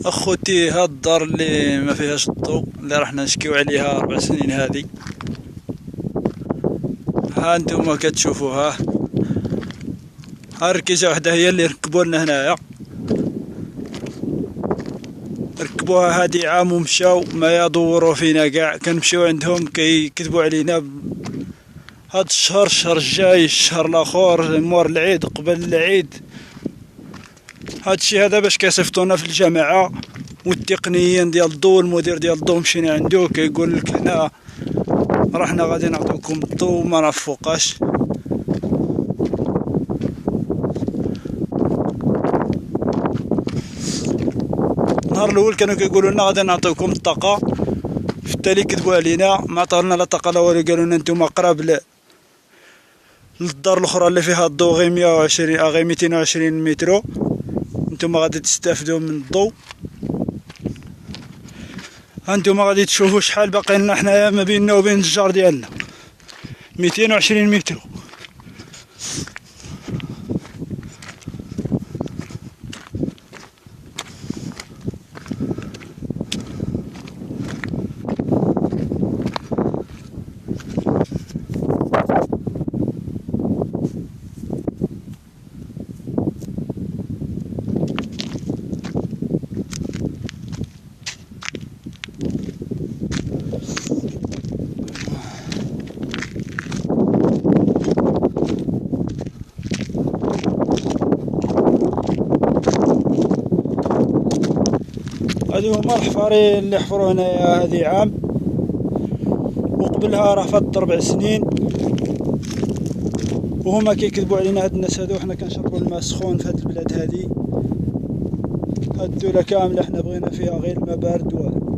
اخوتي، هاد الدار اللي ما فيهاش الضوء اللي رحنا نشكيو عليها 4 سنين هذه، ها انتم كتشوفوها. ها الركيزه وحده هي اللي ركبوا لنا هنايا، ركبوها هادي عام ومشاو ما يدوروا فينا كاع. كنمشيو عندهم كيكذبوا علينا. هاد الشهر، الشهر الجاي، الشهر الاخر مور العيد، قبل العيد، هادشي هذا باش كيصيفطونا في الجماعه. والتقنيين ديال الضو، المدير ديال الضو مشينا عنده كيقول لك حنا رحنا غادي نعطيوكم الضو ما نفوقاش. النهار الاول كانوا كيقولوا لنا غادي نعطيوكم الطاقه، في التالي كذبوا علينا، ما عطاونا لا طاقه لا والو. قالوا لنا نتوما قراب للدار الاخرى اللي فيها الضو غير 120 غير 220 مترو، نتوما غادي تستافدوا من الضو. هانتوما غادي تشوفوا شحال باقي لنا حنايا ما بيننا وبين الجار ديالنا، 220 مترو. هادو هما الحفاري اللي حفروا هنايا هادي عام، وقبلها راه فات 4 سنين. وهما كيكذبوا علينا هاد الناس هادو. حنا كنشربوا الماء السخون في هاد البلاد هادي. هاد الدولة كاملة حنا بغينا فيها غير الماء بارد والو.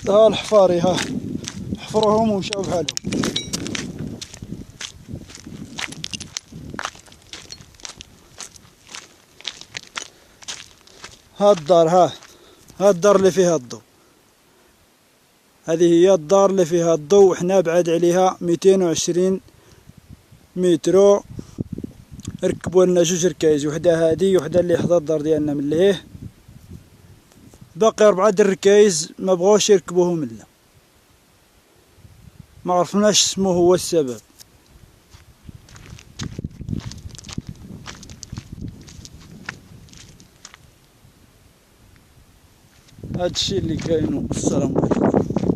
ها الحفاري، ها حفروهم ومشاو بحالهم. ها الدار، ها الدار اللي فيها الضو. هذه هي الدار اللي فيها الضو، وحنا بعاد عليها 220 مترو. ركبوا لنا 2 ركايز، وحده هادي وحده اللي حدا الدار ديالنا من لهيه. باقي 4 د الركايز ما بغاوش يركبوهم لنا، ما عرفناش شنو هو السبب. هادشي اللي كاين، والسلام عليكم.